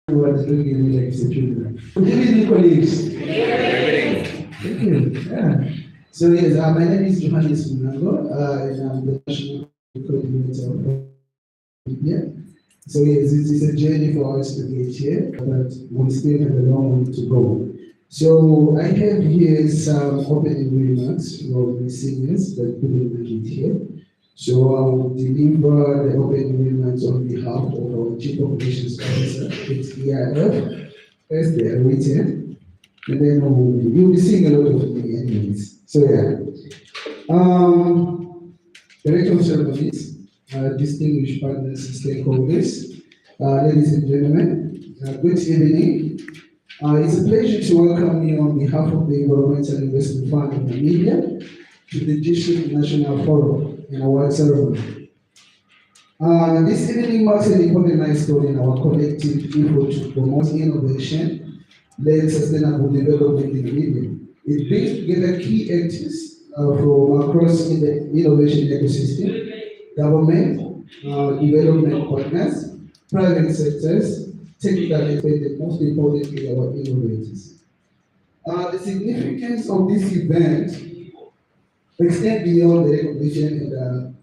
Everyone is looking at me like it's a children. Good evening, colleagues. Thank you. Yeah. So yes, my name is Johannes Munango, and I'm the national coordinator of India. So yes, it is a journey for us to get here, but we still have a long way to go. So I have here some opening remarks from the seniors that couldn't make it here. So I will deliver the opening remarks on behalf of our Chief Operations Officer at EIF, as they are written, and then you'll be seeing a lot of me anyways. So yeah. Director of Ceremonies, distinguished partners, stakeholders, ladies and gentlemen, good evening. It's a pleasure to welcome you on behalf of the Environmental Investment Fund of Namibia to the District National Forum and Award Ceremony. This evening marks an important milestone in our collective effort to promote innovation led sustainable development in Namibia. It brings together key actors from across the innovation ecosystem, government, development partners, private sectors, technical experts, and most importantly, our innovators. The significance of this event extends beyond the recognition and,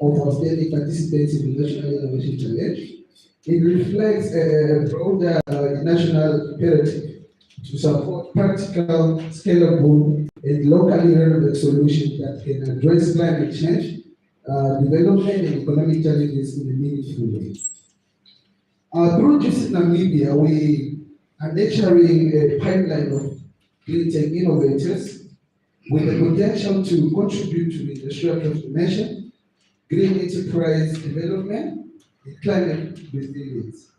of outstanding participants in the National Innovation Challenge. It reflects a broader national imperative to support practical, scalable, and locally relevant solutions that can address climate change, development, and economic challenges in a meaningful way. Through Visit Namibia, we are nurturing a pipeline of clean tech innovators with the potential to contribute to industrial transformation, green enterprise development, and climate resilience.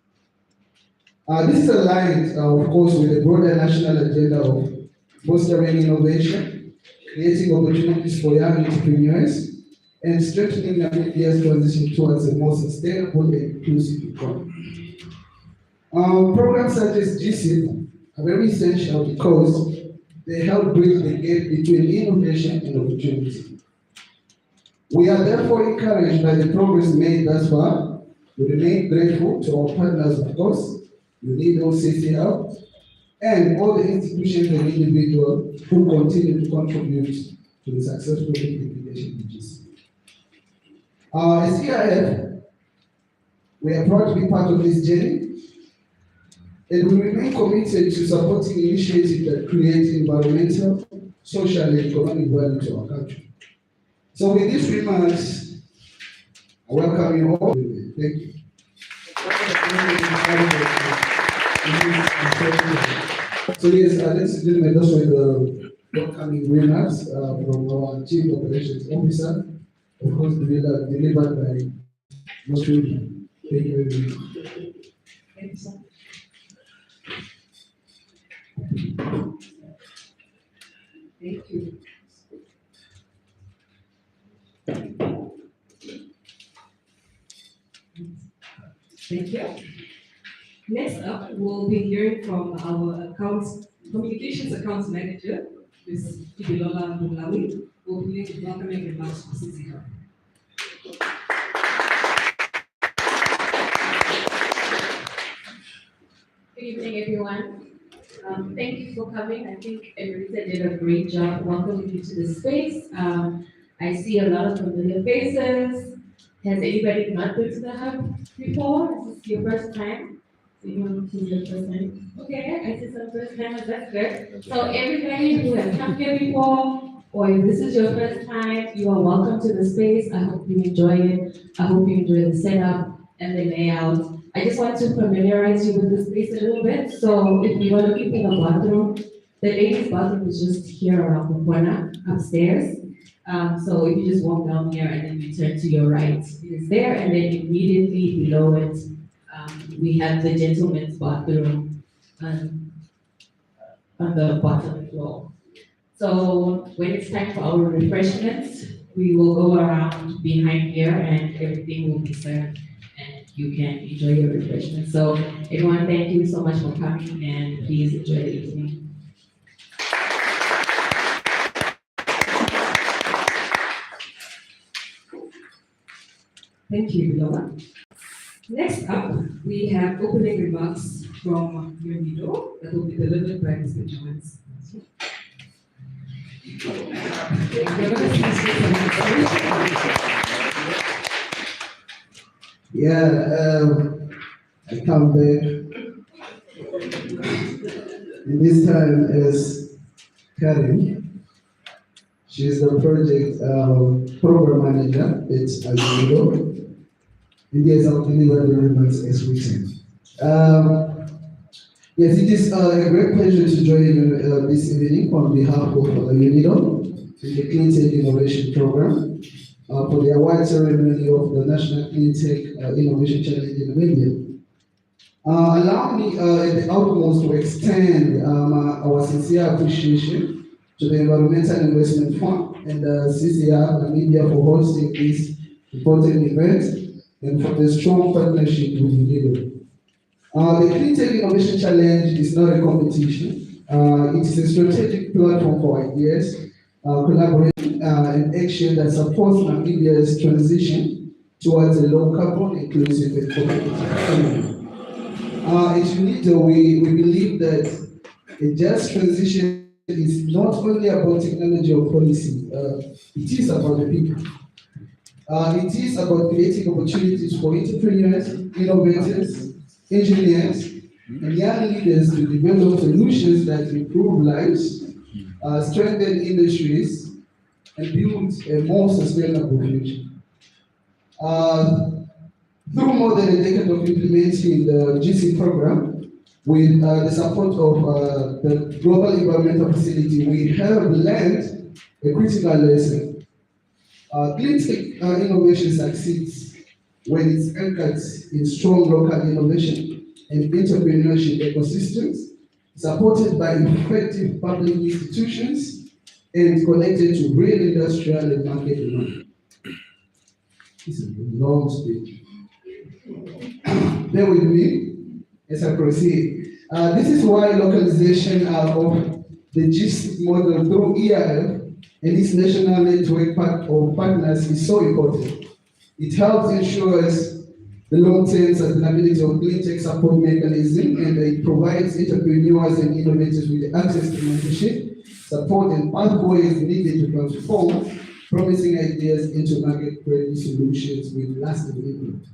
This is aligned, of course, with the broader national agenda of fostering innovation, creating opportunities for young entrepreneurs, and strengthening Namibia's transition towards a more sustainable and inclusive economy. Programs such as GSIP are very essential because they help bridge the gap between innovation and opportunity. We are therefore encouraged by the progress made thus far. We remain grateful to our partners, of course, UNIDO, CCL, and all the institutions and individuals who continue to contribute to the successful implementation of GSIP. As EIF, we are proud to be part of this journey, and we remain committed to supporting initiatives that create environmental, social, and economic value to our country. So with these remarks, I welcome you all. Thank you. So yes, ladies and gentlemen, those were the welcoming remarks from our Chief Operations Officer, of course delivered by Moshe. Thank you very much. Thank you, sir. Thank you. Thank you. Next up, we'll be hearing from our communications accounts manager, Ms. Ibilola Mulawi, who will be welcoming remarks from CCR. Good evening, everyone. Thank you for coming. I think Emerita did a great job welcoming you to the space. I see a lot of familiar faces. Has anybody not been to the hub before? Is this your first time? Anyone who's your first time? Okay, I see some first timers, that's good. So everybody who has come here before, or if this is your first time, you are welcome to the space. I hope you enjoy it. I hope you enjoy the setup and the layout. I just want to familiarize you with the space a little bit. So if you are looking for the bathroom, the ladies' bathroom is just here around the corner, upstairs. So if you just walk down here and then you turn to your right, it is there, and then immediately below it, we have the gentleman's bathroom on the bottom floor. So when it's time for our refreshments, we will go around behind here and everything will be served and you can enjoy your refreshments. So everyone, thank you so much for coming and please enjoy the evening. Thank you, Bilola. Next up, we have opening remarks from your video that will be delivered by Mr. Johns. I come back, and this time as Karen. She's the project program manager at Aguido. And yes, I'll deliver the ribbons as written. Yes, it is a great pleasure to join you this evening on behalf of UNIDO in the Clean Tech Innovation Program for the award ceremony of the National Clean Tech Innovation Challenge in Namibia. Allow me at the utmost to extend our sincere appreciation to the Environmental Investment Fund and CCR Namibia for hosting this important event and for the strong partnership with UNIDO. The Clean Tech Innovation Challenge is not a competition. It is a strategic platform for ideas, collaboration, and action that supports Namibia's transition towards a low carbon, inclusive, and competitive economy. At UNIDO, we believe that a just transition is not only about technology or policy, it is about the people. It is about creating opportunities for entrepreneurs, innovators, engineers, and young leaders to develop solutions that improve lives, strengthen industries, and build a more sustainable future. Through more than a decade of implementing the GC program, with the support of the Global Environmental Facility, we have learned a critical lesson. Clean tech innovation succeeds when it's anchored in strong local innovation and entrepreneurship ecosystems, supported by effective public institutions and connected to real industrial and market demand. This is a long speech. Bear with me as I proceed. This is why localization of the GC model through EIF and its national network of partners is so important. It helps ensure the long-term sustainability of clean tech support mechanism, and it provides entrepreneurs and innovators with access to mentorship, support, and pathways needed to transform promising ideas into market-ready solutions with lasting impact.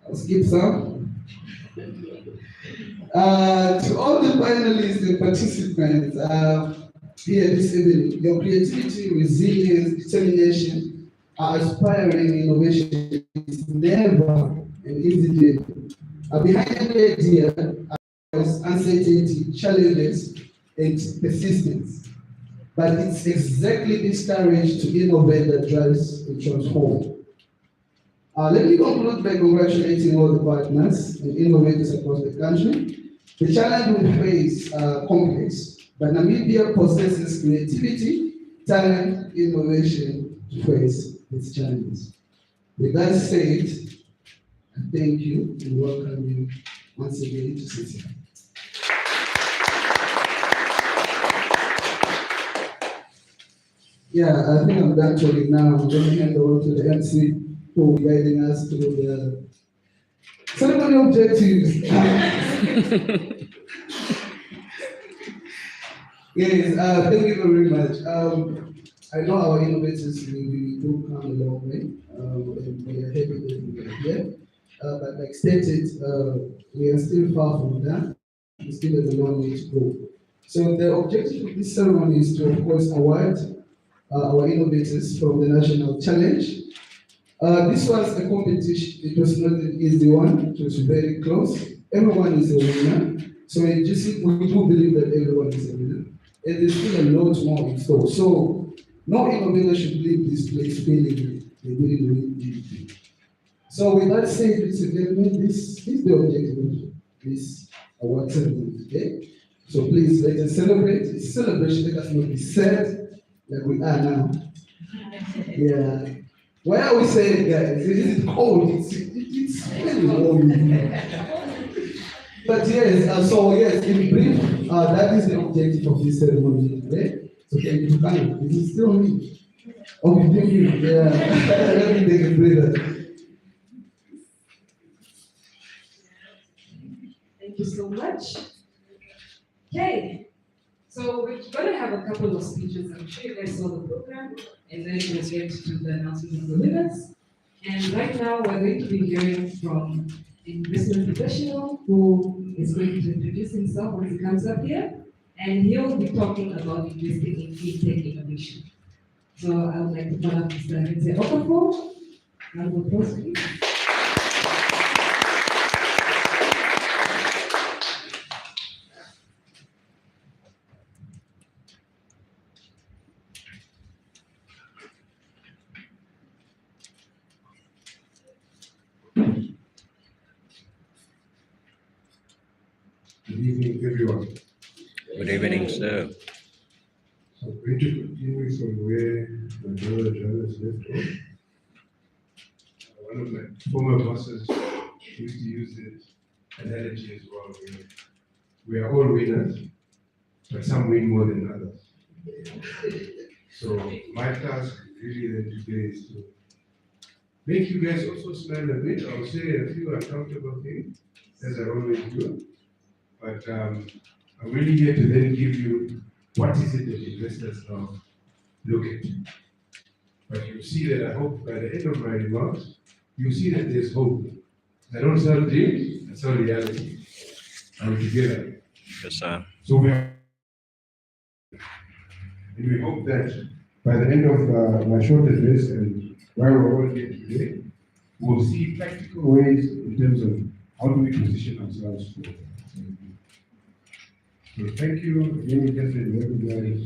I'll skip some. To all the finalists and participants here this evening, your creativity, resilience, determination, aspiring innovation is never an easy journey. Behind every idea is uncertainty, challenges, and persistence. But it's exactly this courage to innovate that drives and transforms. Let me conclude by congratulating all the partners and innovators across the country. The challenge we face are complex, but Namibia possesses creativity, talent, innovation to face its challenges. With that said, I thank you and welcome you once again to CCI. Yeah, I think I'm done talking now. I'm going to hand over to the MC who will be guiding us through the ceremony objectives. Yes, thank you very much. I know our innovators we do come a long way, and we are happy that we are here. But like stated, we are still far from that. We still have a long way to go. So the objective of this ceremony is to, of course, award our innovators from the national challenge. This was a competition. It was not an easy one. It was very close. Everyone is a winner. So we do believe that everyone is a winner. And there's still a lot more in store. So no innovator should leave this place feeling they didn't win anything. So with that said, ladies and gentlemen, this is the objective of this award ceremony. Okay? So please let us celebrate. It's celebration. Let us not be sad like we are now. Yeah. Why are we saying, guys? Is it cold? It's very warm. But yes, so yes, in brief, that is the objective of this ceremony today. So thank you for coming. Is it still me? Okay, thank you. Yeah. Let me take a breather. you so much. Okay, so we're going to have a couple of speeches. I'm sure you guys saw the program, and then we'll get to the announcement of the winners. And right now, we're going to be hearing from an investment professional who is going to introduce himself when he comes up here, and he'll be talking about investing in fintech innovation. So I would like to call up Mr. Okafor. I will post it. Good evening, everyone. Good evening, sir. So I'm going to continue from where my brother John has left off. One of my former bosses used to use this analogy as well. We are all winners, but some win more than others. So my task really then today is to make you guys also smile a bit. I'll say a few uncomfortable things, as I always do. But I'm really here to then give you what is it that investors now look at. But you'll see that I hope by the end of my remarks, you'll see that there's hope. I don't sell dreams, I sell reality. And we're together. Yes, sir. So we hope that by the end of my short address and where we're all here today, we'll see practical ways in terms of how do we position ourselves for. So thank you. Again, definitely recognize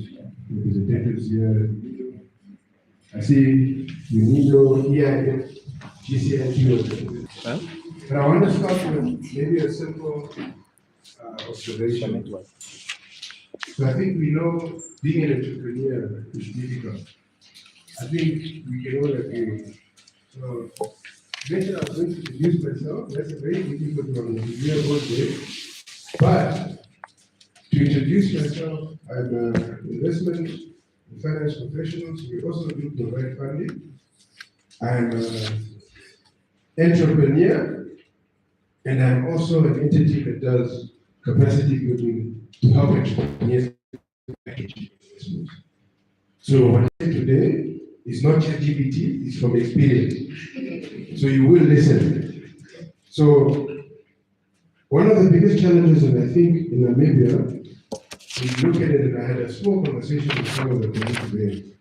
representatives here. I see UNIDO, EIF, GCNG. Huh? But I want to start with maybe a simple observation. So I think we know being an entrepreneur is difficult. I think we can all agree. So later I'm going to introduce myself. That's a very difficult one. We'll be here all day. But to introduce myself, I'm an investment and finance professional, so we also do provide funding. I'm an entrepreneur, and I'm also an entity that does capacity building to help entrepreneurs package investments. So what I say today is not ChatGPT, it's from experience. So you will listen. So one of the biggest challenges, and I think in Namibia, when you look at it, and I had a small conversation with some of the colleagues today,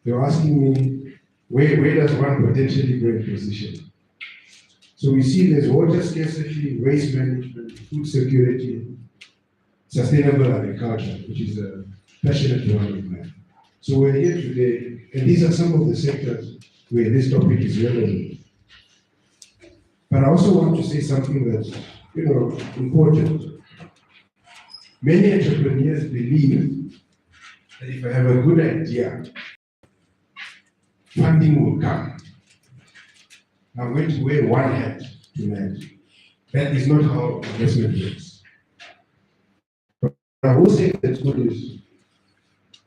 they were asking me, where does one potentially go in position? So we see there's water scarcity, waste management, food security, sustainable agriculture, which is a passionate one of mine. So we're here today, and these are some of the sectors where this topic is relevant. But I also want to say something that's, important. Many entrepreneurs believe that if I have a good idea, funding will come. I'm going to wear one hat tonight. That is not how investment works. But I will say that's good is,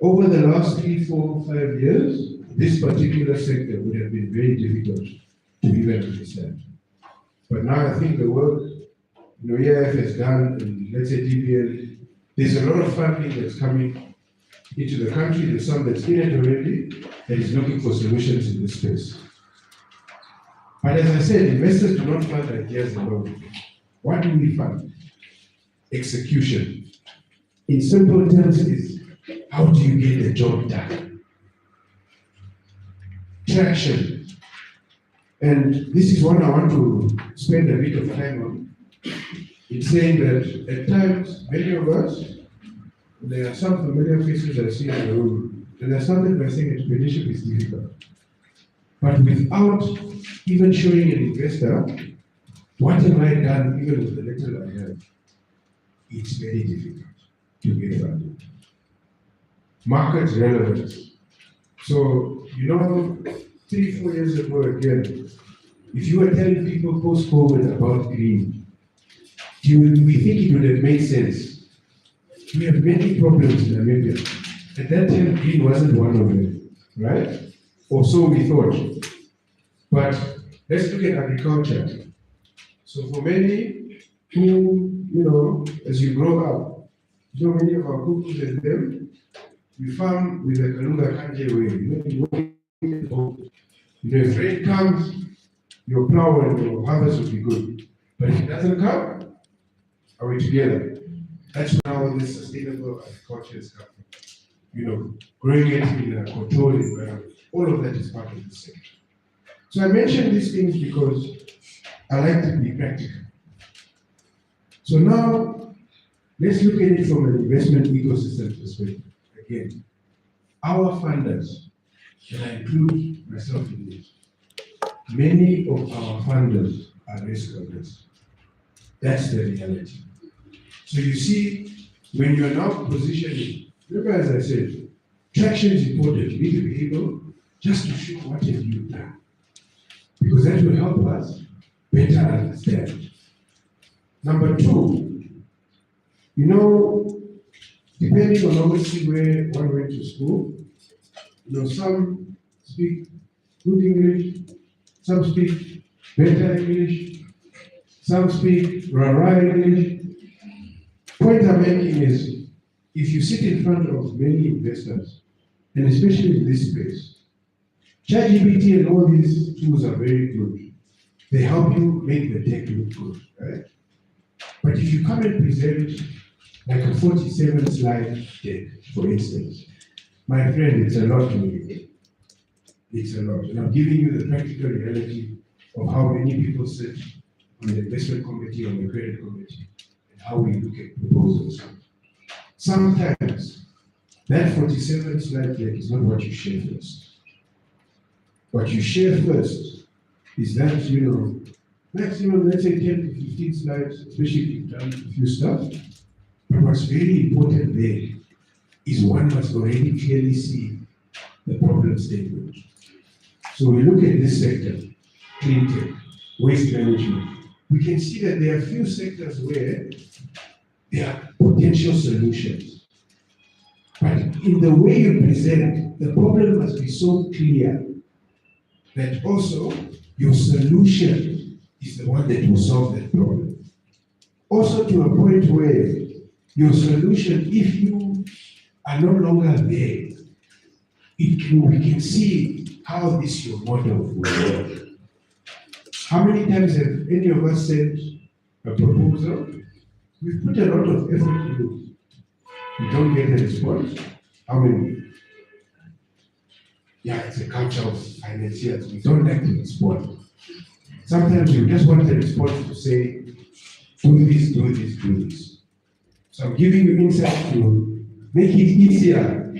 over the last 3, 4, 5 years, this particular sector would have been very difficult to even understand. But now I think the work EIF has done, and let's say DPL, there's a lot of funding that's coming into the country. There's some that's in it already that is looking for solutions in this space. But as I said, investors do not fund ideas alone. What do we fund? Execution. In simple terms, is how do you get the job done? Traction. And this is what I want to spend a bit of time on. It's saying that at times, many of us, there are some familiar faces I see in the room, and I started by saying entrepreneurship is difficult. But without even showing an investor, what have I done even with the little I have? It's very difficult to get funded. Market relevance. So, 3, 4 years ago again, if you were telling people post-COVID about green, we think it would have made sense. We have many problems in Namibia. At that time, green wasn't one of them, right? Or so we thought. But let's look at agriculture. So for many who as you grow up, many of our couples and them, we farm with the Kalunga Kanje way. If rain comes, your plow and your harvest will be good. But if it doesn't come, are we together? That's where all this sustainable agriculture is coming. Growing it in a controlled environment. All of that is part of the sector. So I mention these things because I like to be practical. So now, let's look at it from an investment ecosystem perspective. Again, our funders, and I include myself in this, many of our funders are risk averse. That's the reality. So you see, when you are now positioning, remember as I said, traction is important. You need to be able just to show what have you done. Because that will help us better understand. Number two, depending on obviously where one went to school, some speak good English, some speak better English, some speak rara English. Point I'm making is, if you sit in front of many investors, and especially in this space, ChatGPT and all these tools are very good. They help you make the deck look good, right? But if you come and present like a 47-slide deck, for instance, my friend, it's a lot to read. It's a lot. And I'm giving you the practical reality of how many people sit on the investment committee, on the credit committee, and how we look at proposals. Sometimes that 47-slide deck is not what you share first. What you share first is that, maximum, let's say 10 to 15 slides, especially if you've done a few stuff. But what's very important there is one must already clearly see the problem statement. So we look at this sector, clean tech, waste management. We can see that there are a few sectors where there are potential solutions. But in the way you present, the problem must be so clear that also your solution is the one that will solve that problem. Also to a point where your solution, if you are no longer there, we can see how this your model will work. How many times have any of us sent a proposal? We've put a lot of effort into it. We don't get a response. How many? Yeah, it's a culture of financiers. We don't like to respond. Sometimes you just want a response to say, do this, do this, do this. So I'm giving you insight to make it easier.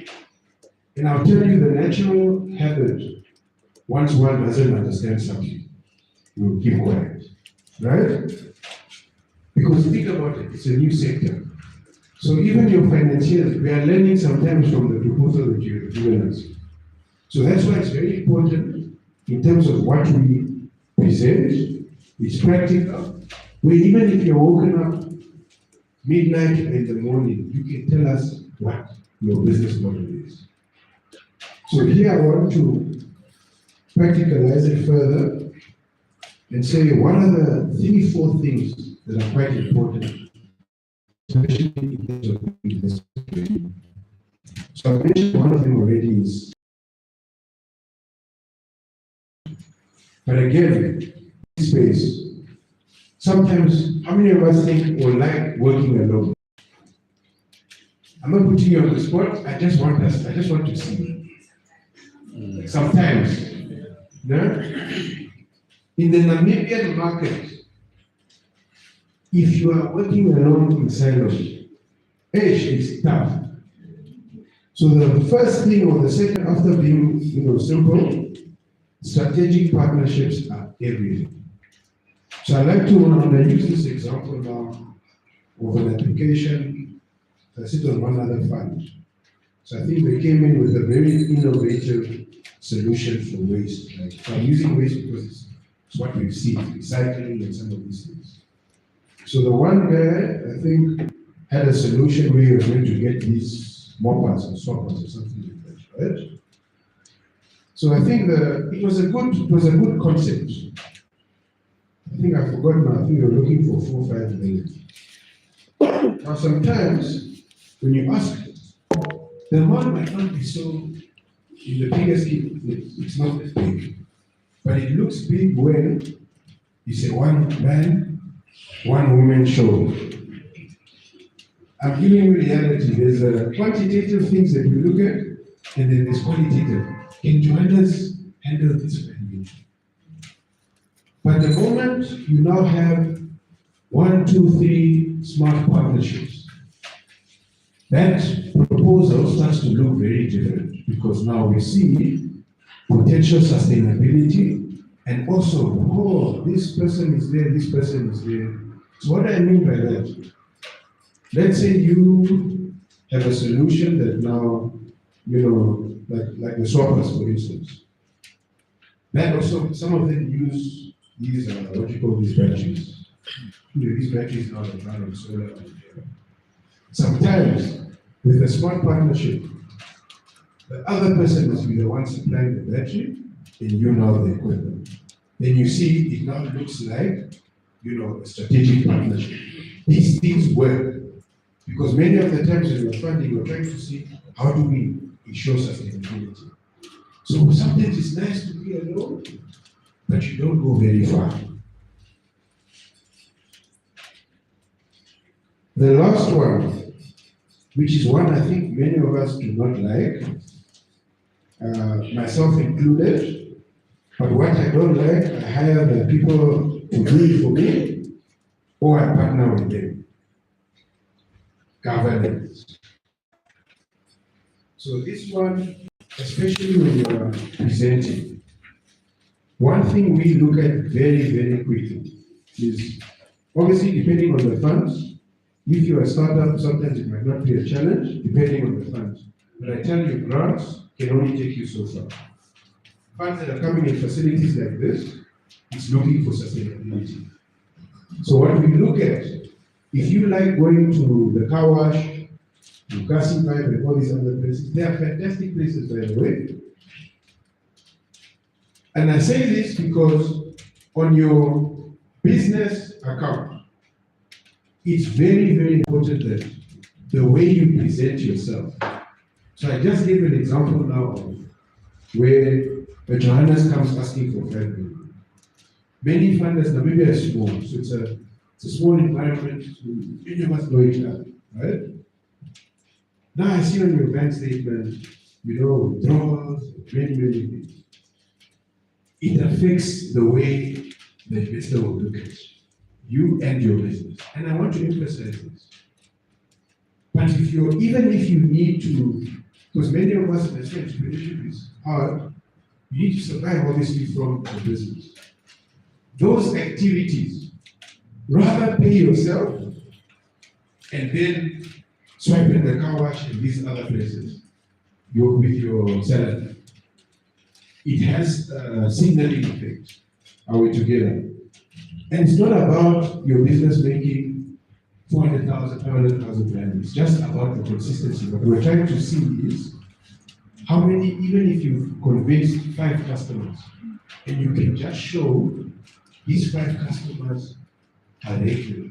And I'll tell you the natural habit, once one doesn't understand something, you will keep quiet. Right? Because think about it, it's a new sector. So even your financiers, we are learning sometimes from the proposal that you have given us. So that's why it's very important in terms of what we present. It's practical. Where even if you're woken up midnight in the morning, you can tell us what your business model is. So here I want to practicalize it further and say what are the 3-4 things that are quite important, especially in terms of investment. So I mentioned one of them already is. But again, this space, sometimes, how many of us think or like working alone? I'm not putting you on the spot, I just want to see. Sometimes, in the Namibian market, if you are working alone in silos, it's tough. So the first thing or the second, after being simple, strategic partnerships are everything. So I like to, when I use this example now of an application, I sit on one other fund. So I think they came in with a very innovative solution for waste. So I'm using waste because it's what we've seen, recycling and some of these things. So the one guy, I think, had a solution where he was going to get these moppers and swappers or something like that, right? So I think it was a good concept. I think I've forgotten now. I think we were looking for 4 or 5 million. Now, sometimes when you ask, the amount might not be so in the bigger scheme, it's not as big. But it looks big when it's a one man, one woman show. I'm giving you reality. There's quantitative things that we look at, and then there's qualitative. Can Johannes handle this value? But the moment you now have 1, 2, 3 smart partnerships, that proposal starts to look very different because now we see potential sustainability and also, oh, this person is there, this person is there. So what do I mean by that? Let's say you have a solution that now, like the swappers, for instance. That also, some of them use these, what you call these batteries. These batteries now run on solar. Sometimes, with a smart partnership, the other person must be the one supplying the battery, and you now the equipment. Then you see it now looks like, a strategic partnership. These things work because many of the times when we're funding, we're trying to see how do we ensure sustainability. So sometimes it's nice to be alone, but you don't go very far. The last one, which is one I think many of us do not like, myself included, but what I don't like, I hire the people to do it for me, or I partner with them. Governance. So this one, especially when you are presenting, one thing we look at very, very quickly is, obviously depending on the funds, if you're a startup, sometimes it might not be a challenge, depending on the funds. But I tell you, grants can only take you so far. Funds that are coming in facilities like this, it's looking for sustainability. So what we look at, if you like going to the car wash, to Cassie Pipe and all these other places, they are fantastic places, by the way. And I say this because on your business account, it's very, very important that the way you present yourself. So I just gave an example now of where a Johannes comes asking for 5 million. Many funders, Namibia is small, so it's a small environment, many of us know each other, right? Now I see on your bank statement, withdrawals, many things. It affects the way the investor will look at you and your business. And I want to emphasize this. But even if you need to, because many of us understand entrepreneurship is hard, you need to survive obviously from the business. Those activities, rather pay yourself and then swipe in the car wash and these other places with your salary. It has a signaling effect. Are we together? And it's not about your business making 400,000, 500,000 rand. It's just about the consistency. What we're trying to see is how many, even if you've convinced 5 customers, and you can just show these 5 customers are regular.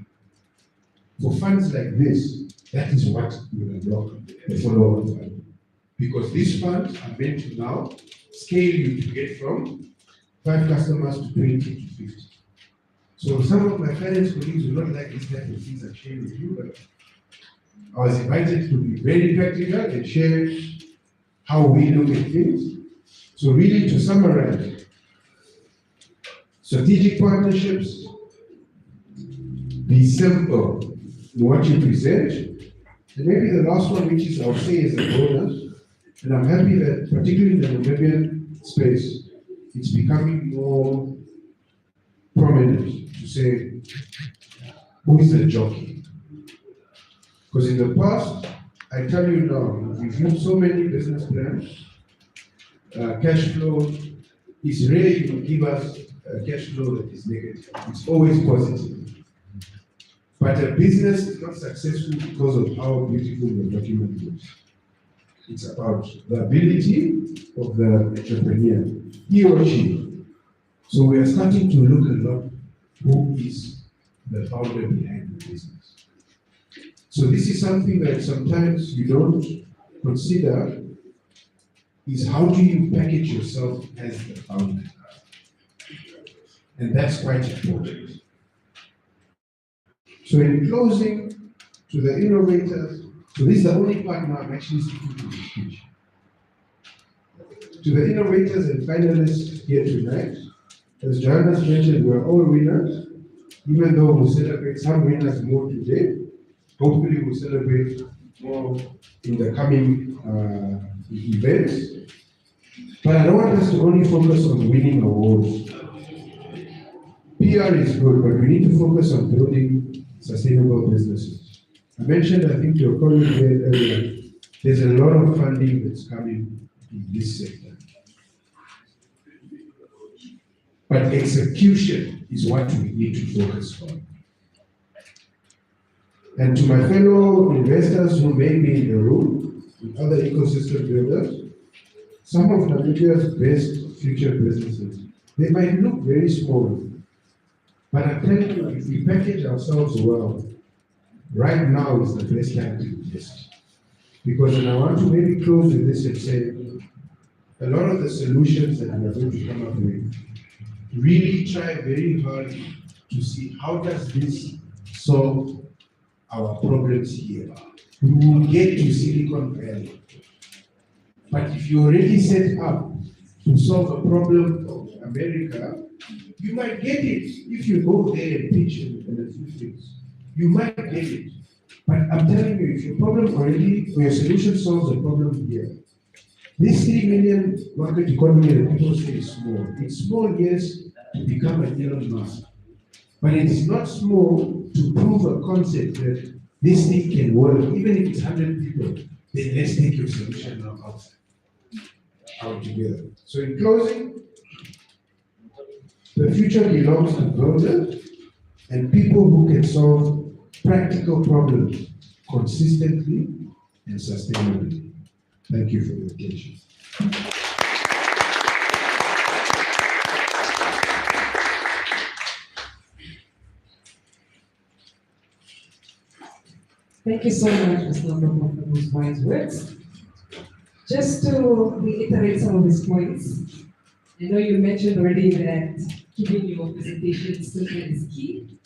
For funds like this, that is what will unlock the follow-on fund. Because these funds are meant to now scale you to get from 5 customers to 20 to 50. So some of my finance colleagues will not like this type of things I share with you, but I was invited to be very practical and share how we look at things. So really to summarize, strategic partnerships, be simple in what you present. And maybe the last one, which is I'll say is a bonus, and I'm happy that particularly in the Namibian space, it's becoming more prominent to say, who is the jockey? Because in the past, I tell you now, we've used so many business plans, cash flow, it's rare you will give us a cash flow that is negative. It's always positive. But a business is not successful because of how beautiful the document looks. It's about the ability of the entrepreneur, he or she. So we are starting to look a lot who is the founder behind the business. So this is something that sometimes you don't consider, is how do you package yourself as the founder? And that's quite important. So in closing, to the innovators, so this is the only part now I'm actually speaking to the speech. To the innovators and finalists here tonight, as Johannes mentioned, we're all winners, even though we'll celebrate some winners more today. Hopefully we'll celebrate more in the coming events. But I don't want us to only focus on winning awards. PR is good, but we need to focus on building sustainable businesses. I mentioned, I think your colleague here earlier, there's a lot of funding that's coming in this sector. But execution is what we need to focus on. And to my fellow investors who may be in the room, with other ecosystem builders, some of Namibia's best future businesses, they might look very small, but I'm telling you, if we package ourselves well, right now is the best time to invest. Because, and I want to maybe close with this and say, a lot of the solutions that we are going to come up with, really try very hard to see how does this solve our problems here. We will get to Silicon Valley. But if you already set up to solve a problem of America, you might get it if you go there and pitch and a few things. You might get it. But I'm telling you, if your problem already, or your solution solves a problem here, this 3 million market economy that people say is small. It's small, yes, to become an Elon Musk. But it is not small to prove a concept that this thing can work, even if it's 100 people. Then let's take your solution now out together. So in closing, the future belongs to builders and people who can solve practical problems consistently and sustainably. Thank you for your attention. Thank you so much, Mr. Lopez, for those wise words. Just to reiterate some of his points, I know you mentioned already that keeping your presentation simple is key,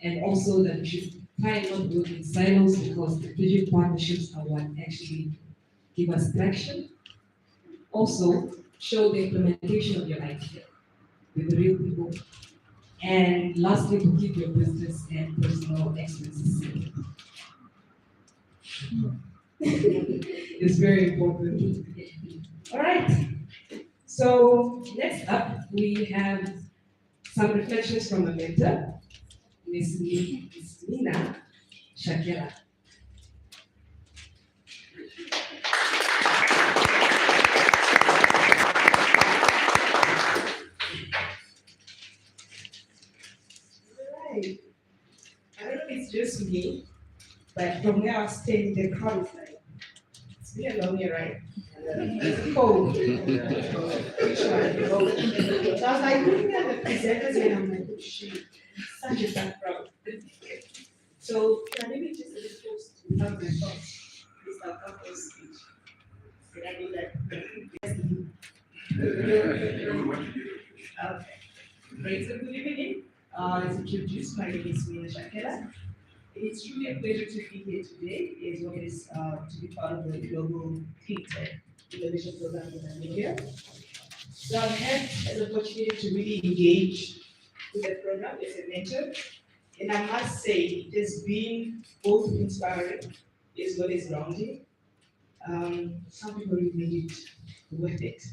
and also that you should try and not build in silos because strategic partnerships are what actually give us traction. Also, show the implementation of your idea with the real people. And lastly, to keep your business and personal expenses safe. It's very important. All right. So next up, we have some reflections from a mentor, Miss Nina Shakira. Right. I don't know if it's just me, but from where I was standing, the crowd is like, it's been a long year, right? It's cold. Which one? Oh. So I was like looking at the presenters and I'm like, oh shit, such a tough crowd. So can I maybe just a little post without my thoughts? This is our campus speech. Did I do that? Yes. Okay. Great. So good evening. As introduced, my name is Mina Shakela. It's truly a pleasure to be here today, as well as to be part of the Global Cleantech Innovation Program in Namibia. So I've had an opportunity to really engage with the program as a mentor, and I must say it has been both inspiring as well as grounding. Some people really made it worth it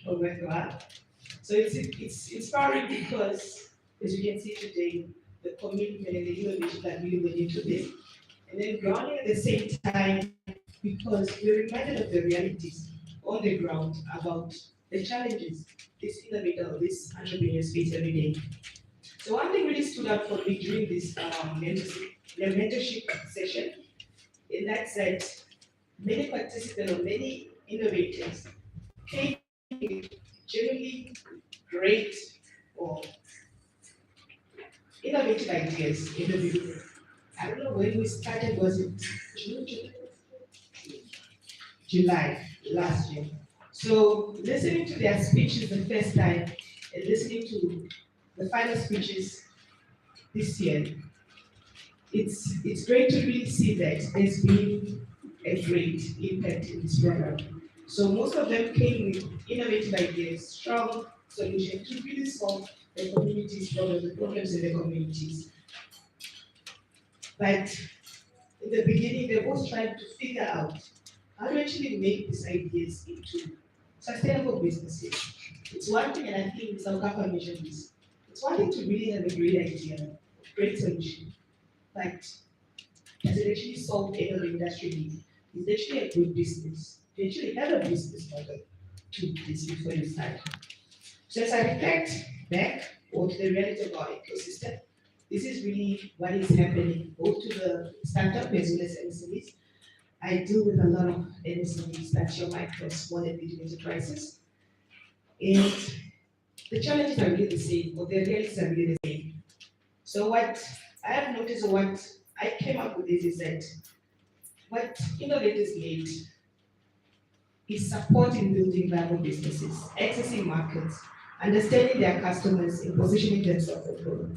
or worthwhile. So it's inspiring because, as you can see today, the commitment and the innovation that really went into this. And then grounding at the same time because we're reminded of the realities on the ground about the challenges this innovator, this entrepreneurs face every day. So one thing really stood out for me during this mentorship session, and that's that many participants or many innovators came with genuinely great or innovative ideas in the beginning. I don't know when we started, was it June, July last year. So listening to their speeches the first time and listening to the final speeches this year, it's great to really see that there's been a great impact in this program. So most of them came with innovative ideas, strong solutions to really solve the community's problems, the problems in the communities. But in the beginning, they both tried to figure out how to actually make these ideas into sustainable businesses. It's one thing, and I think South Africa mentioned this. It's one thing to really have a great idea, a great solution, but does it actually solve any of the industry needs? Is it actually a good business? You actually have a business model to this before you start. So as I reflect back or to the reality of our ecosystem, this is really what is happening both to the startup as well as MSMEs. I deal with a lot of MSMEs, that's your micro, small and medium enterprises. And the challenges are really the same, or the realities are really the same. So what I have noticed, or what I came up with is that what innovators need is support in building viable businesses, accessing markets, understanding their customers, and positioning themselves for growth.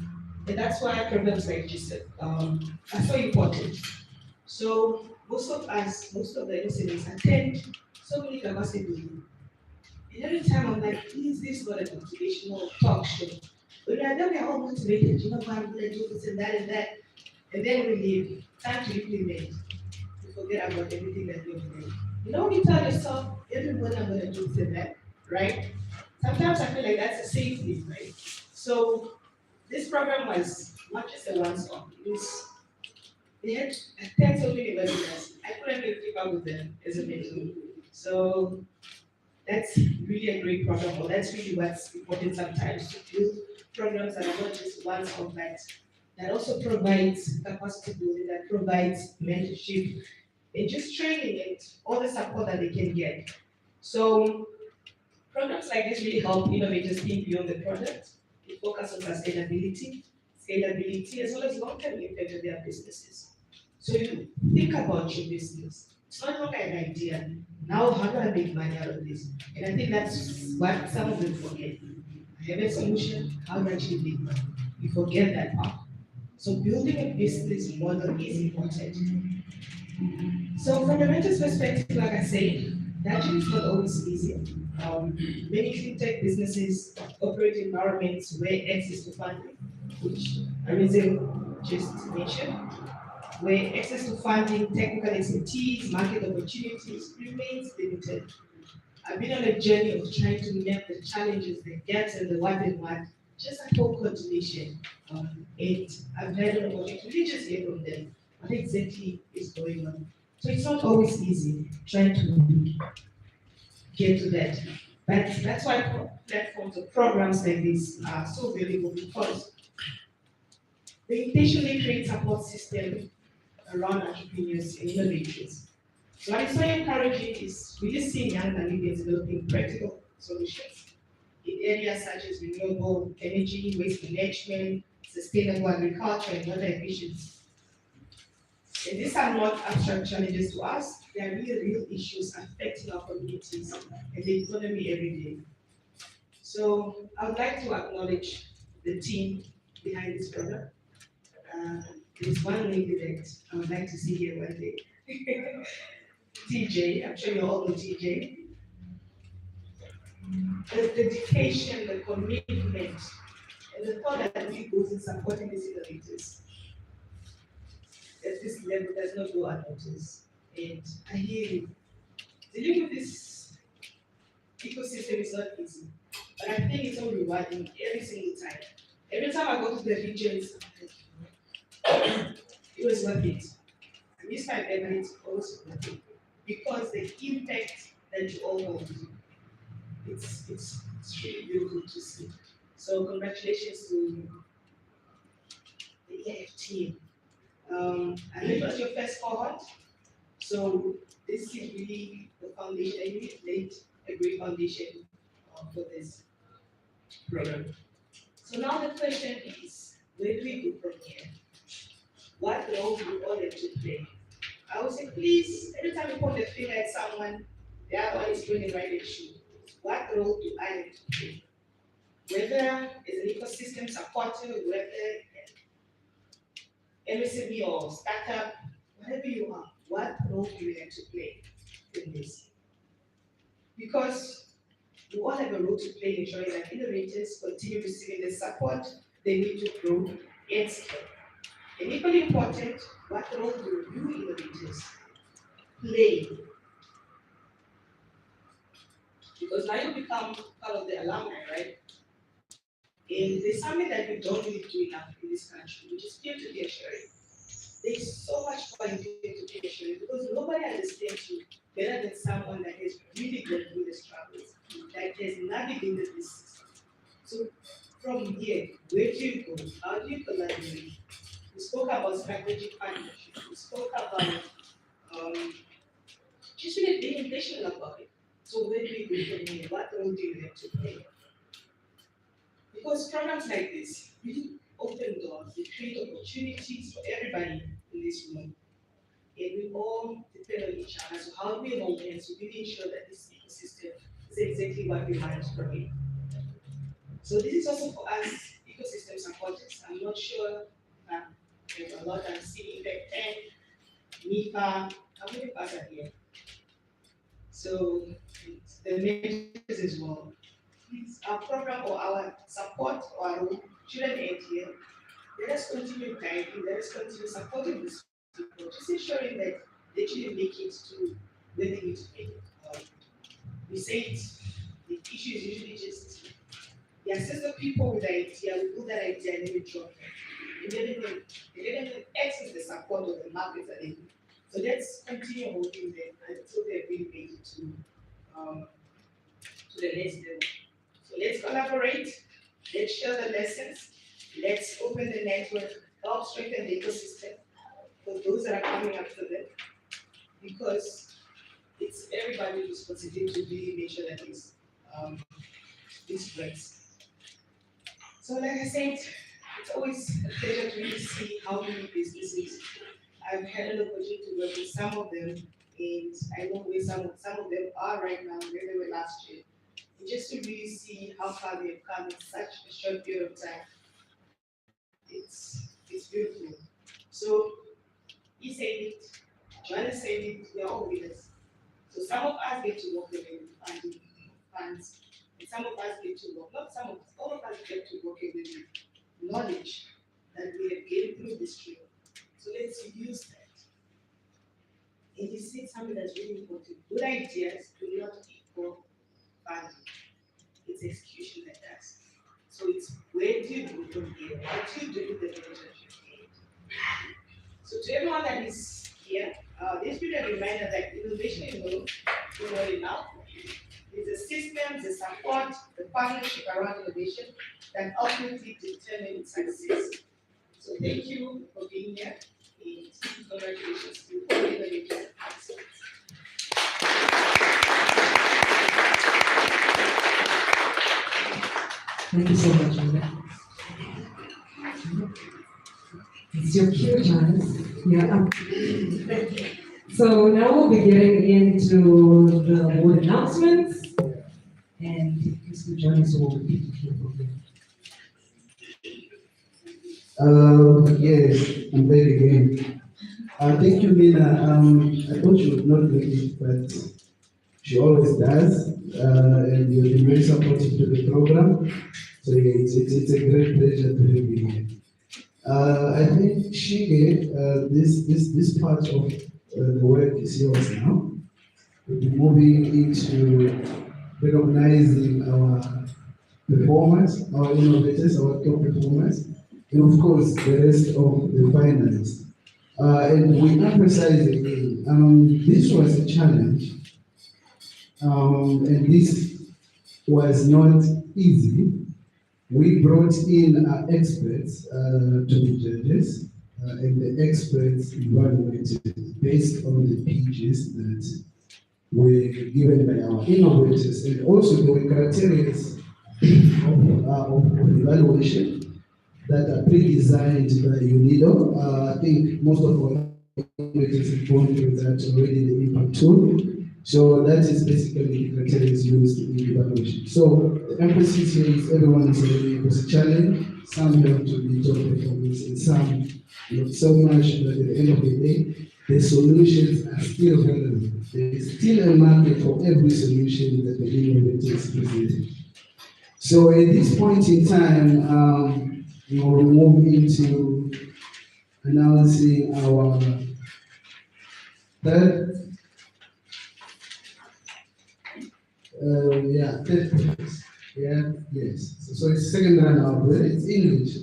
And that's why programs like GSEP are so important. So most of us, most of the MSMEs attend so many capacity building. And every time I'm like, is this not a motivational talk show? But I know we're all motivated, you know, I'm going to do this and that. And then we leave, time to implement. We forget about everything that we've done. You know, when you tell yourself, everyone I'm going to do this and that, right? Sometimes I feel like that's a safety, right? So this program was not just a one-stop. It was, they had attend so many webinars. I couldn't even keep up with them as a mentor. So that's really a great program, or that's really what's important sometimes to build programs that are not just one-off, but that also provides capacity building, that provides mentorship, and just training and all the support that they can get. So programs like this really help innovators think beyond the product. They focus on sustainability, scalability, as well as long-term impact of their businesses. So you think about your business. It's not longer an idea. Now, how do I make money out of this? And I think that's what some of them forget. I have a solution, how do I actually make money? You forget that part. So building a business model is important. So from a mentor's perspective, like I said, that is not always easy. Many fintech businesses operate environments where access to funding, which Arizin just mentioned, where access to funding, technical expertise, market opportunities remains limited. I've been on a journey of trying to map the challenges, the gaps, and the what and what, just a whole coordination. And I've had an opportunity to really just hear from them what exactly is going on. So it's not always easy trying to get to that. But that's why platforms or programs like this are so valuable, because they intentionally create support systems around entrepreneurs and innovators. So what is so encouraging is really seeing young Namibians developing practical solutions in areas such as renewable energy, waste management, sustainable agriculture, and water efficiency. And these are not abstract challenges to us, they are really real issues affecting our communities and the economy every day. So I would like to acknowledge the team behind this program. There's one lady that I would like to see here one day. TJ, I'm sure you all know TJ. The dedication, the commitment, and the thought that really goes in supporting these innovators at this level does not go unnoticed. And I hear you. Dealing with this ecosystem is not easy, but I think it's so rewarding every single time. Every time I go to the regions, it was worth it. I miss my family, it's always worth it. Because the impact that you all hold, it's really beautiful to see. So congratulations to the EF team. I know it was your first cohort, so this is really the foundation, and you laid a great foundation for this program. So now the question is, where do we go from here? what role do you all have to play? I would say, please, every time you point the finger at someone, the other one is pointing right at you. What role do I have to play? Whether as an ecosystem supporter, whether MSME or startup, whatever you are, what role do you have to play in this? Because we all have a role to play in ensuring that innovators continue receiving the support they need to grow and scale. And equally important, what role do you innovators play? Because now you become part of the alumni, right? And there's something that we don't really do enough in this country, which is peer-to-peer sharing. There's so much more in peer-to-peer sharing because nobody understands you better than someone that has really gone through the struggles, that has navigated this system. So from here, where do you go? How do you collaborate? We spoke about strategic partnership. We spoke about just really being intentional about it. So where do you go from here? What role do you have to play? Because programs like this really open doors, they create opportunities for everybody in this room. And we all depend on each other. So how do we hold hands to really ensure that this ecosystem is exactly what we want from it? So this is also for us, ecosystem supporters. I'm not sure there's a lot I'm seeing back then. MIFA, how many of us are here? So the mentors as well. Please, our program or our support or our children aid here, let us continue guiding, let us continue supporting these people, just ensuring that they actually make it to where they need to make it. We say it, the issue is usually just the access the people with the idea, we put that idea and then we drop it. They don't even access the support of the markets that they need. So let's continue holding them until they've really made it to the next level. So let's collaborate, let's share the lessons, let's open the network, help strengthen the ecosystem for those that are coming after them, because it's everybody's responsibility to really make sure that this works. So like I said, it's always a pleasure to really see how many businesses. I've had an opportunity to work with some of them, and I know where some of them are right now, where they were last year. And just to really see how far they've come in such a short period of time, it's beautiful. So he said it, Joanna said it, we are all winners. So some of us get to work with funding funds, and some of us get to work, not some of us, all of us get to work with the knowledge that we have gained through this training. So let's use that. And you see something that's really important. Good ideas do not equal funding. It's execution that does. So it's where do you do from here? What do you do with the knowledge that you gained? So to everyone that is here, this will be a reminder that innovation alone is not enough. It's the systems, the support, the partnership around innovation that ultimately determine its success. So thank you for being here, and congratulations to all the innovators and participants. Thank you so much, Julia. It's your cue, Janice. Yeah. So now we'll be getting into the award announcements, and Mr. Janice will be here for you. Yes, I'm back again. Thank you, Mina. I thought you would not make it, but she always does, and you've been very supportive to the program. So yeah, it's a great pleasure to have you here. I think Shige, this part of the work is yours now. We'll be moving into recognizing our performers, our innovators, our top performers, and of course the rest of the finalists. And we emphasize again, this was a challenge, and this was not easy. We brought in experts to the judges, and the experts evaluated based on the pitches that were given by our innovators, and also there were criteria of evaluation that are pre-designed by UNIDO. I think most of our languages are born with that already, the impact tool. So that is basically the criteria used in the evaluation. So the emphasis here is everyone is able to challenge. Some have to be top performance and some not so much, but at the end of the day, the solutions are still relevant. There is still a market for every solution that the innovator is presenting. So at this point in time, we will move into announcing our third, third place. Yeah, yes. So it's second runner-up, but it's English.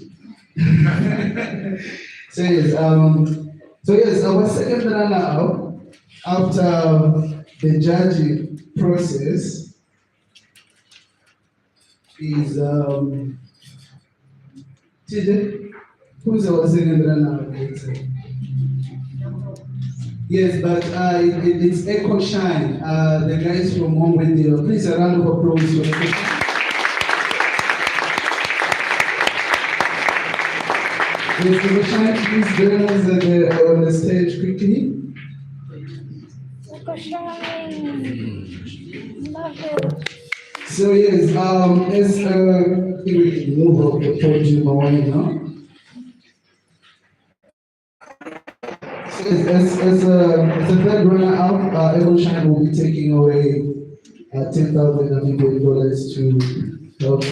So yes, our second runner-up after the judging process is TJ. Who's our second runner-up? Yes, but it's Echo Shine. The guys from Home Radio. Please a round of applause for Echo Shine. Yes, Echo Shine, please join us on the stage quickly. Echo Shine. Love it. So yes, as I think we can move up the podium away now. So as a third runner-up, Echo Shine will be taking away $10,000 to help us.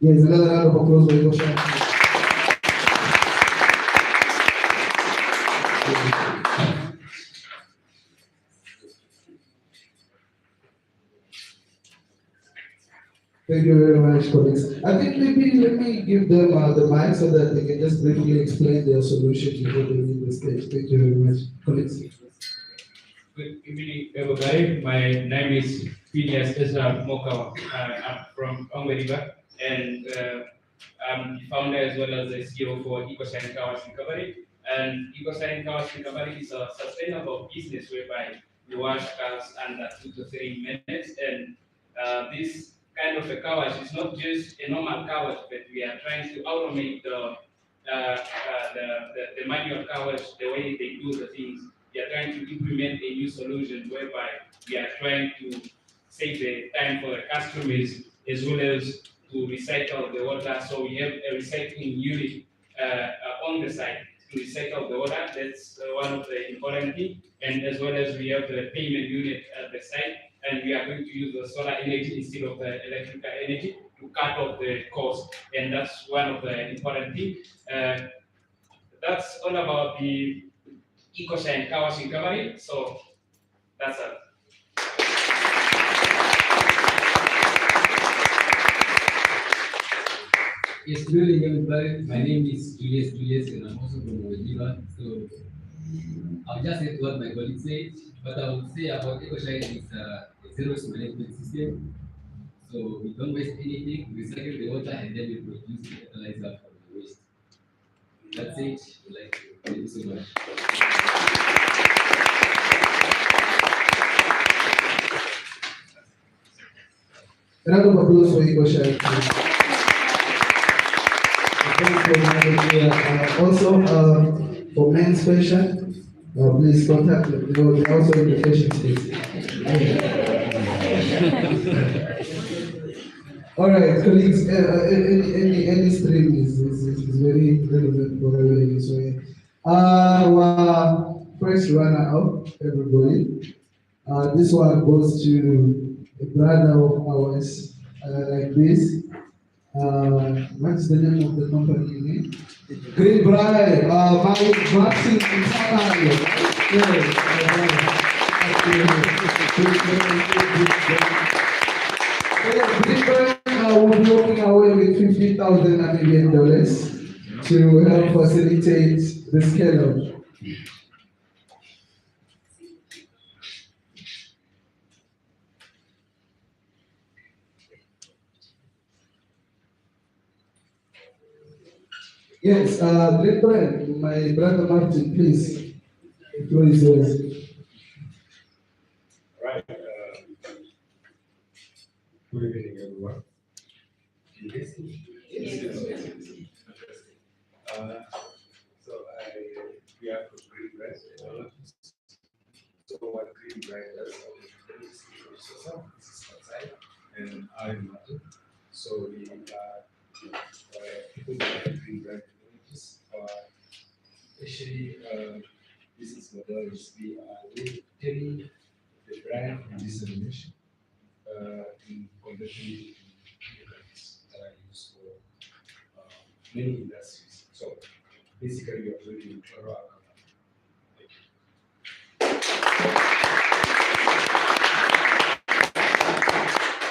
Yes, another round of applause for Echo Shine. Thank you very much, colleagues. I think maybe let me give them the mic so that they can just briefly explain their solution before they leave the stage. Thank you very much, colleagues. Good evening, everybody. My name is Phineas Ezra Mokawa. I'm from Ongweriba, and I'm the founder as well as the CEO for EcoSign Cars Recovery. And EcoSign Cars Recovery is a sustainable business whereby you wash cars under 2 to 3 minutes. And this kind of a car wash is not just a normal car wash, but we are trying to automate the manual car wash, the way they do the things. We are trying to implement a new solution whereby we are trying to save the time for the customers as well as to recycle the water. So we have a recycling unit on the site to recycle the water. That's one of the important things. And as well as we have the payment unit at the site, and we are going to use the solar energy instead of the electrical energy to cut off the cost. And that's one of the important things. That's all about the EcoSign Cars Recovery. So that's it. Yes, good evening, everybody. My name is Julius, and I'm also from Wajima. So I'll just say what my colleague said, but I would say about EcoShine is a zero waste management system. So we don't waste anything, we recycle the water, and then we produce the fertilizer from the waste. That's it. Thank you so much. A round of applause for EcoShine. Also, for men's fashion, please contact them. They're also in the fashion space. All right, colleagues, any stream is very relevant for everybody. So, our first runner-up, everybody. This one goes to a brother of ours, like this. What's the name of the company again? Green Bright, Maxim Internal. Green Bright will be walking away with $50,000 to help facilitate the scale up. Yes, Great Brian, my brother Martin, please. The floor is yours. Right. Good evening, everyone. Can you guys see me? Yes. Fantastic. So we are from Green Brand Technologies. So what Green Brand does is yourself. This is outside, and I'm Martin. So we are people behind Green Brand Technologies. Actually, business model is we are really turning the brand and dissemination in completely different that are used for many industries. So basically, we are building a company.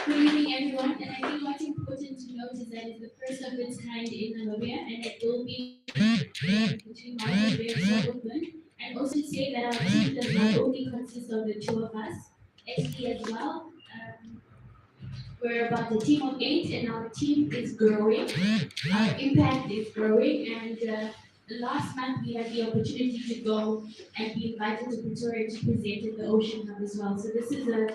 Good evening, everyone. And I think what's important to note is that it's the first of its kind in Namibia, and it will be between Martin and Solomon. And also to say that our team does not only consist of the two of us, actually as well. We're about a team of 8, and our team is growing. Our impact is growing, and last month we had the opportunity to go and be invited to Pretoria to present at the Ocean Hub as well. So this is a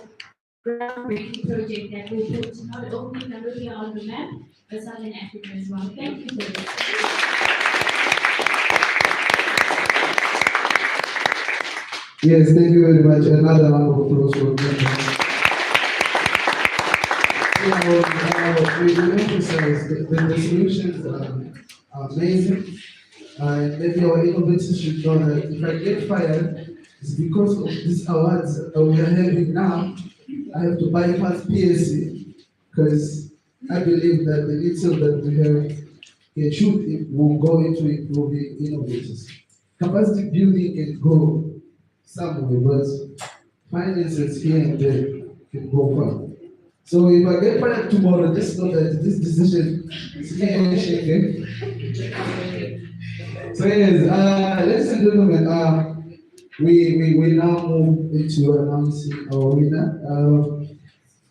groundbreaking project that will put not only Namibia on the map, but Southern Africa as well. Thank you for this. Yes, thank you very much. Another round of applause for them. We emphasize the solutions are amazing. Maybe our innovators should know that if I get fired, it's because of these awards that we are having now. I have to bypass PSC because I believe that the little that we have it will go into improving innovators. Capacity building can go somewhere, but finances here and there can go far. So if I get fired tomorrow, just know that this decision is shaken. So yes, ladies and gentlemen, we now move into announcing our winner.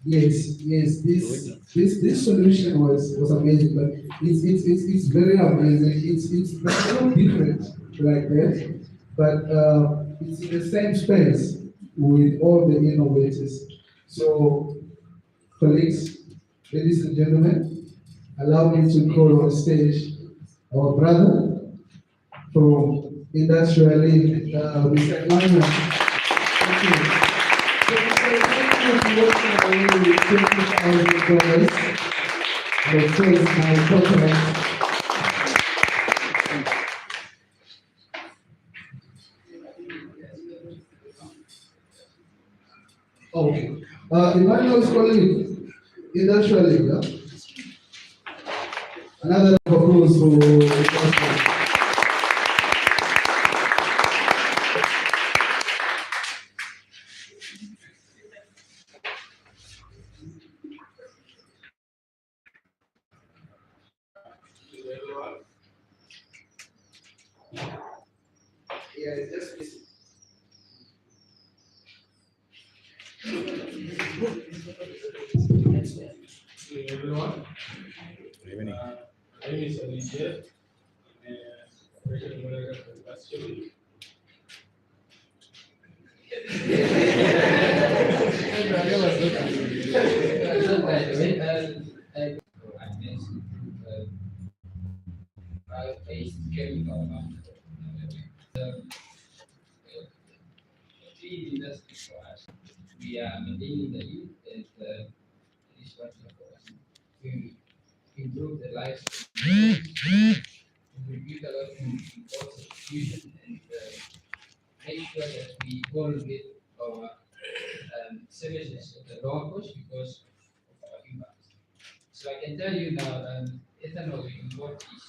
Yes, this solution was amazing, but it's very amazing. It's not different like that, but it's in the same space with all the innovators. So, colleagues, ladies and gentlemen, allow me to call on stage our brother from Industrial League, Mr. Emmanuel. Thank you. $20,000. And of course, my contract. Okay. Emmanuel's calling Industrial League. Yeah? Another applause for yeah, it's just Hey, everyone. Good evening. My name is Olivier. I'm a regional manager for Industrial League. Three industries for us. We are maintaining the youth and it is one for us to improve the lives of the contribute a lot to import substitution and make sure that we all get our services at a lower cost because of our impact. So I can tell you now, ethanol we import is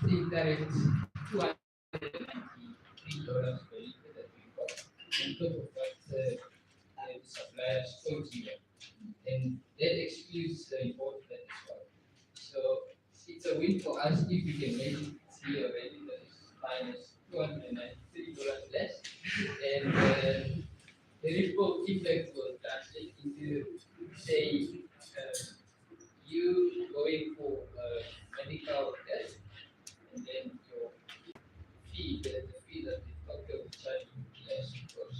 I think direct $293 per liter that we import. On top of that, the suppliers consumer, and that excludes the import that as well. So it's a win for us if we can make it see already that is minus $293 less, and the ripple effect will translate into say you going for medical test, and then your the fee that the doctor will charge you less because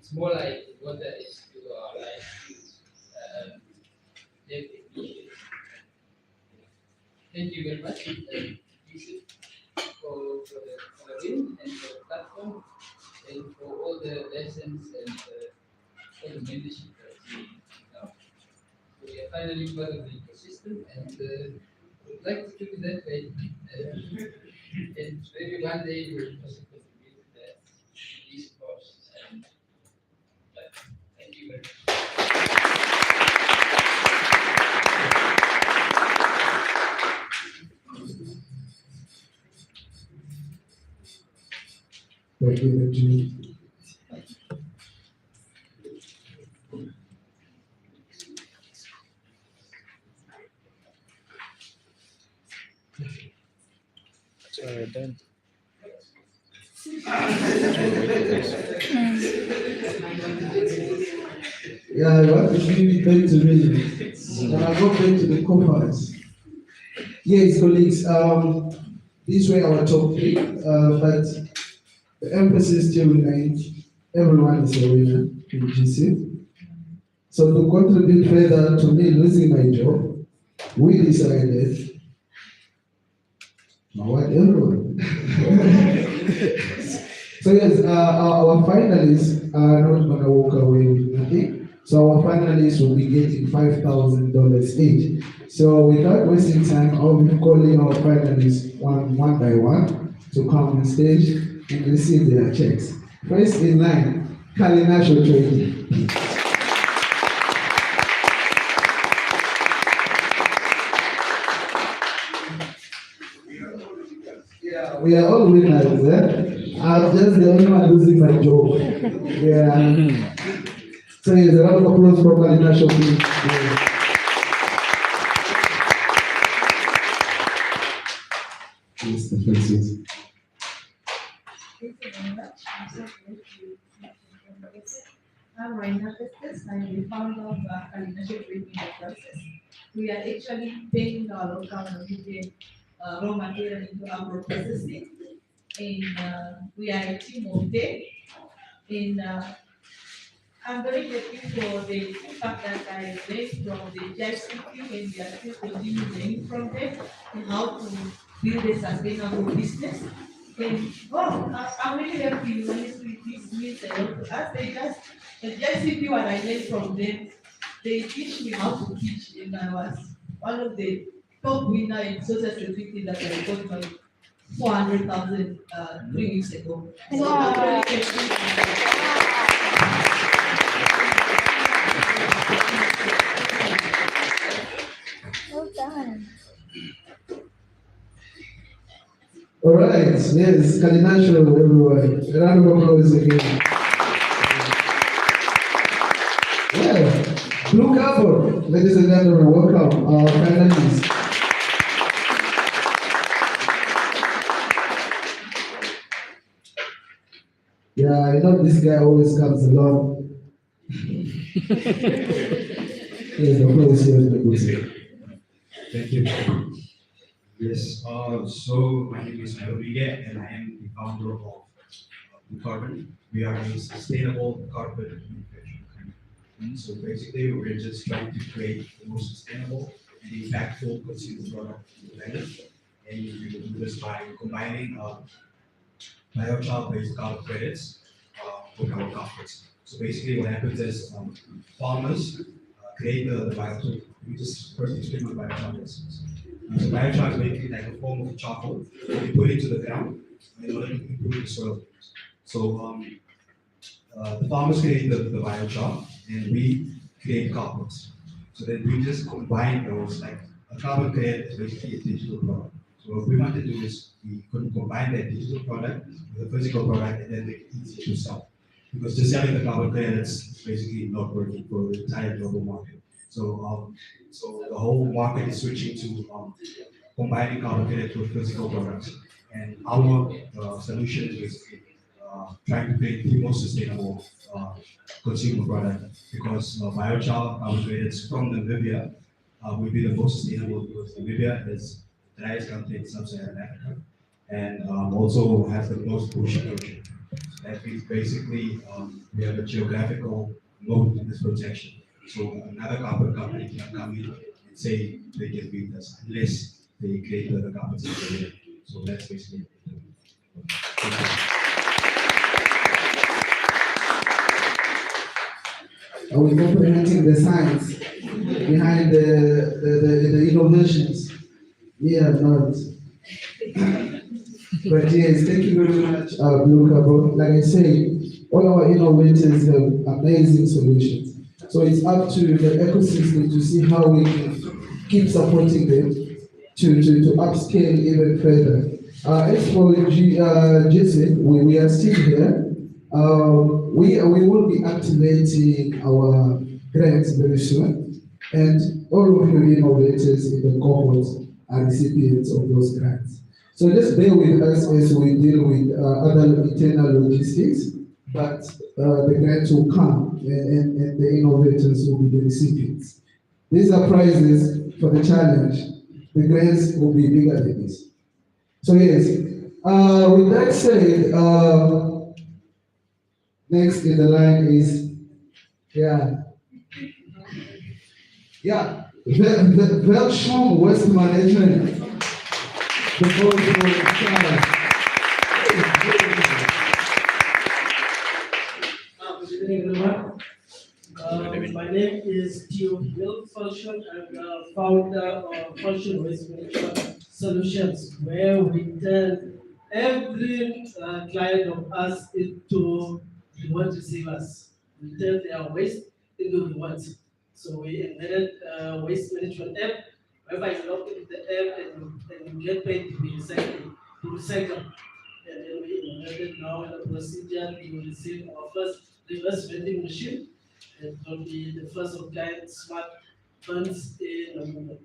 it's more more like water is to our life. Live efficient. Thank you very much, Yusuf, for the following and for the platform and for all the lessons and all the mentorship that we have. So we are finally part of the ecosystem and would like to keep it that way. And maybe one day we will also contribute to these costs. And thank you very much. Thank you, Benjamin. So we're done. Yeah, I want to give it back to me. And I'll go back to the conference. Yes, colleagues, these were our top three, but the emphasis still remains everyone is a winner in GC. So to contribute further to me losing my job, we decided, what everyone. So yes, our finalists are not gonna walk away with nothing. So our finalists will be getting $5,000 each. So without wasting time, I'll be calling our finalists one by one to come on stage and receive their checks. First in line, Kalinasho Trading. Yeah, we are all winners, eh? I'm just the only one losing my job. Yeah. So here's a round of applause for Kalinasho. Yeah. Yes, the first yes. Thank you very much. I'm so glad to meet you. I'm Raina Festus. I'm the founder of Kalinasho Trading Process. We are actually taking our local Namibian raw material into agro processing. And we are a team of 10. And I'm very happy for the fact that I learned from the JICQ and we are still continuing learning from them and how to build a sustainable business. And I'm really happy, honestly, this means a lot to us. The JICQ, what I learned from them, they teach me how to teach, and I was one of the top winner in social security that I got my 400,000 3 weeks ago. So I'm really happy. Well done. All right, yes, Kalinasho, everyone. A round of applause again. Yeah, Blue Couple, ladies and gentlemen, welcome our finalists. Yeah, I know this guy always comes along. Yes, the floor is yours, Negusi. Thank you. Yes, so my name is Rodrigue and I am the founder of Blue Carbon. We are a sustainable carbon manufacturing company. So basically, we're just trying to create the most sustainable and impactful consumer product in the planet. And we will do this by combining biochar-based carbon credits with our compost. So basically, what happens is farmers create the biochar. We just first explain what biochar is. So biochar is basically like a form of charcoal that you put into the ground in order to improve the soil. So the farmers create the biochar and we create compost. So then we just combine those, like a carbon credit is basically a digital product. So what we want to do is we could combine that digital product with a physical product and then make it easy to sell. Because just selling the carbon credits is basically not working for the entire global market. So so the whole market is switching to combining carbon credits with physical products. And our solution is basically trying to create the most sustainable consumer product because biochar carbon credits from Namibia will be the most sustainable because Namibia is the driest country in sub-Saharan Africa and also has the most bush erosion. That means basically we have a geographical moat in this protection. So another carpet company can come in and say they can beat us unless they create the carpets in the area. So that's basically it. We're implementing the science behind the innovations. Yeah, not. But yes, thank you very much, Blue Carbon. Like I say, all our innovators have amazing solutions. So it's up to the ecosystem to see how we can keep supporting them to upscale even further. As for Jason, we are still here. We will be activating our grants very soon, and all of your innovators in the cohort are recipients of those grants. So just bear with us as we deal with other internal logistics, but the grants will come and the innovators will be the recipients. These are prizes for the challenge. The grants will be bigger than this. So yes, with that said, next in the line is, yeah, Velsham West Management. The vote for Charles. Good evening, everyone. My name is Theo Bill Function. I'm the founder of Function Waste Management Solutions, where we turn every client of us into reward receivers. We turn their waste into rewards. So we embedded a waste management app, whereby you log into the app and you get paid to be recycled, to recycle. And then we embedded now in the procedure to receive our first reverse vending machine. It will be the first of kind smart funds in the movement.